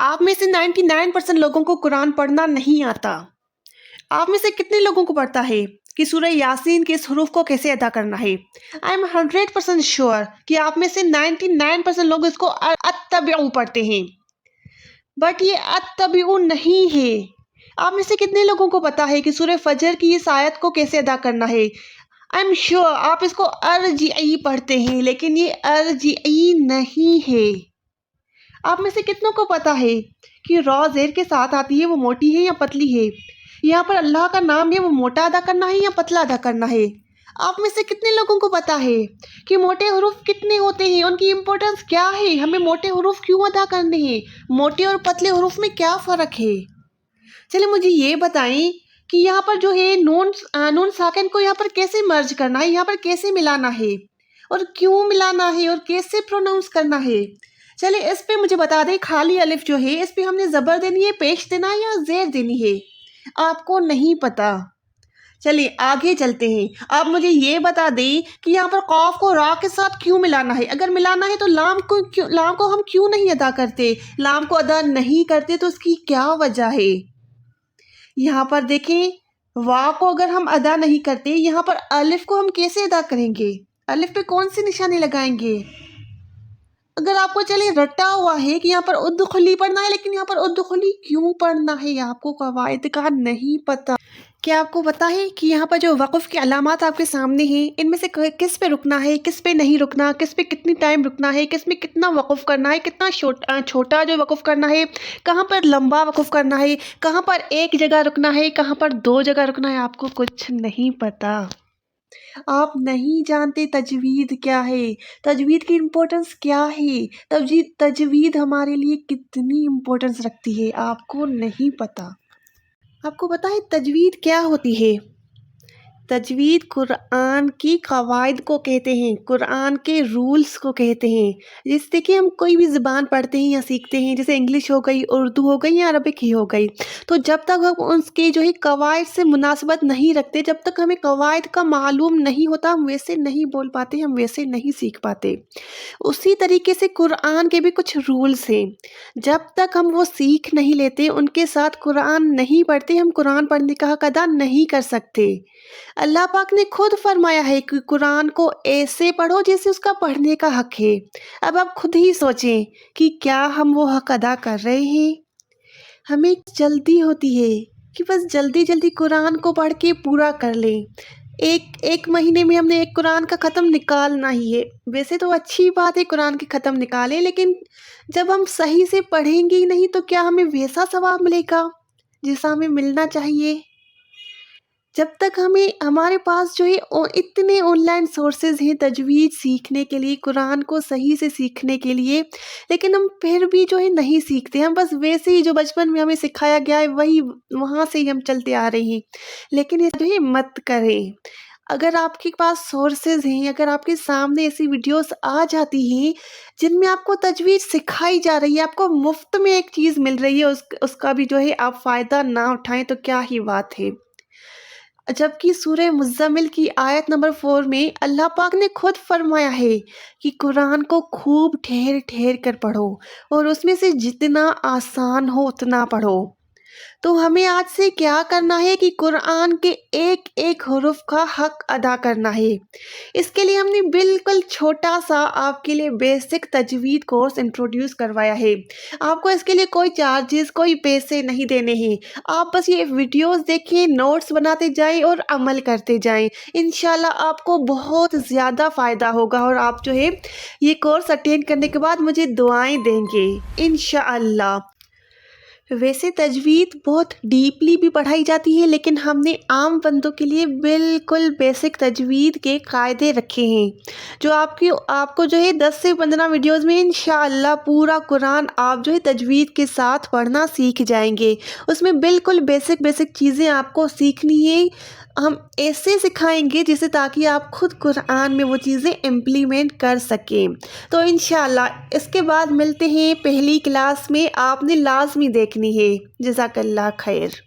आप में से 99% लोगों को कुरान पढ़ना नहीं आता। आप में से कितने लोगों को पता है कि सूरह यासीन के इस हरूफ को कैसे अदा करना है? आई एम 100% श्योर कि आप में से 99% लोग इसको अत्तबिउ पढ़ते हैं, बट ये अत्तबिउ नहीं है। आप में से कितने लोगों को पता है कि सूरह फजर की इस आयत को कैसे अदा करना है? आई एम श्योर आप इसको अर्जिई पढ़ते हैं, लेकिन ये अर्जिई नहीं है। आप में से कितनों को पता है कि रॉ ज़ेर के साथ आती है वो मोटी है या पतली है? यहाँ पर अल्लाह का नाम है वो मोटा अदा करना है या पतला अदा करना है? आप में से कितने लोगों को पता है कि मोटे हरूफ कितने होते हैं, उनकी इम्पोर्टेंस क्या है, हमें मोटे हरूफ क्यों अदा करने हैं, मोटे और पतले हरूफ में क्या फ़र्क है? चलिए मुझे ये बताएं कि यहाँ पर जो है नून साकिन को यहाँ पर कैसे मर्ज करना है, यहाँ पर कैसे मिलाना है और क्यों मिलाना है और कैसे प्रोनाउंस करना है। चलिए इस पे मुझे बता दें, खाली अलिफ जो है इस पे हमने ज़बर देनी है, पेश देना है या ज़ेर देनी है? आपको नहीं पता। चलिए आगे चलते हैं। आप मुझे ये बता दें कि यहाँ पर कॉफ को रा के साथ क्यों मिलाना है? अगर मिलाना है तो लाम को हम क्यों नहीं अदा करते? लाम को अदा नहीं करते तो उसकी क्या वजह है? यहाँ पर देखें, वाव को अगर हम अदा नहीं करते, यहाँ पर अलिफ को हम कैसे अदा करेंगे? अलिफ पे कौन सी निशानी लगाएंगे? अगर आपको चलिए रटा हुआ है कि यहाँ पर उद्दुखली पढ़ना है, लेकिन यहाँ पर उद्दुखली क्यों पढ़ना है आपको कवायद का नहीं पता। क्या आपको पता है कि यहाँ पर जो वक़्फ़ के अलामात आपके सामने हैं, इनमें से किस पे रुकना है, किस पे नहीं रुकना, किस पे कितनी टाइम रुकना है, किस में कितना वक़्फ़ करना है, कितना छोटा जो वक़्फ़ करना है, कहाँ पर लंबा वक़्फ़ करना है, कहाँ पर एक जगह रुकना है, कहाँ पर दो जगह रुकना है, आपको कुछ नहीं पता। आप नहीं जानते तजवीद क्या है, तजवीद की इम्पोर्टेंस क्या है, तजवीद हमारे लिए कितनी इम्पोर्टेंस रखती है, आपको नहीं पता। आपको पता है तजवीद क्या होती है? तजवीद कुरान की कवायद को कहते हैं, कुरान के रूल्स को कहते हैं। जैसे कि हम कोई भी ज़बान पढ़ते हैं या सीखते हैं, जैसे इंग्लिश हो गई, उर्दू हो गई या अरबिक ही हो गई, तो जब तक हम उसके जो है कवायद से मुनासबत नहीं रखते, जब तक हमें कवायद का मालूम नहीं होता, हम वैसे नहीं बोल पाते, हम वैसे नहीं सीख पाते। उसी तरीके से कुरान के भी कुछ रूल्स हैं, जब तक हम वो सीख नहीं लेते, उनके साथ कुरान नहीं पढ़ते, हम कुरान पढ़ने का हक अदा नहीं कर सकते। अल्लाह पाक ने खुद फरमाया है कि कुरान को ऐसे पढ़ो जैसे उसका पढ़ने का हक है। अब आप खुद ही सोचें कि क्या हम वो हक अदा कर रहे हैं? हमें जल्दी होती है कि बस जल्दी जल्दी कुरान को पढ़ के पूरा कर लें। एक महीने में हमने एक कुरान का ख़त्म निकालना ही है। वैसे तो अच्छी बात है कुरान के ख़त्म निकालें, लेकिन जब हम सही से पढ़ेंगे ही नहीं तो क्या हमें वैसा सवाब मिलेगा जैसा हमें मिलना चाहिए? जब तक हमारे पास जो है इतने ऑनलाइन सोर्सेज हैं तजवीद सीखने के लिए, कुरान को सही से सीखने के लिए, लेकिन हम फिर भी जो है नहीं सीखते। हम बस वैसे ही जो बचपन में हमें सिखाया गया है वही वहाँ से ही हम चलते आ रहे हैं, लेकिन ये जो है मत करें। अगर आपके पास सोर्सेज हैं, अगर आपके सामने ऐसी वीडियोस आ जाती हैं जिनमें आपको तजवीद सिखाई जा रही है, आपको मुफ्त में एक चीज़ मिल रही है, उसका भी जो है आप फ़ायदा ना उठाएं तो क्या ही बात है। जबकि सूरह मुज़्ज़मिल की आयत नंबर 4 में अल्लाह पाक ने खुद फरमाया है कि कुरान को खूब ठहर ठहर कर पढ़ो और उसमें से जितना आसान हो उतना पढ़ो। तो हमें आज से क्या करना है कि कुरान के एक एक हुरूफ का हक अदा करना है। इसके लिए हमने बिल्कुल छोटा सा आपके लिए बेसिक तजवीद कोर्स इंट्रोड्यूस करवाया है। आपको इसके लिए कोई चार्जेस, कोई पैसे नहीं देने हैं। आप बस ये वीडियोस देखिए, नोट्स बनाते जाएं और अमल करते जाएं। इंशाल्लाह आपको बहुत ज़्यादा फ़ायदा होगा और आप जो है ये कोर्स अटेंड करने के बाद मुझे दुआएं देंगे इंशाअल्लाह। वैसे तजवीद बहुत डीपली भी पढ़ाई जाती है, लेकिन हमने आम बंदों के लिए बिल्कुल बेसिक तजवीद के कायदे रखे हैं, जो आपको जो है 10 से 15 वीडियोस में इंशाअल्लाह पूरा कुरान आप जो है तजवीद के साथ पढ़ना सीख जाएंगे। उसमें बिल्कुल बेसिक चीज़ें आपको सीखनी है, हम ऐसे सिखाएंगे जिससे ताकि आप खुद कुरान में वो चीज़ें इम्प्लीमेंट कर सकें। तो इंशाअल्लाह इसके बाद मिलते हैं पहली क्लास में, आपने लाजमी देखनी है। जज़ाकल्लाह खैर।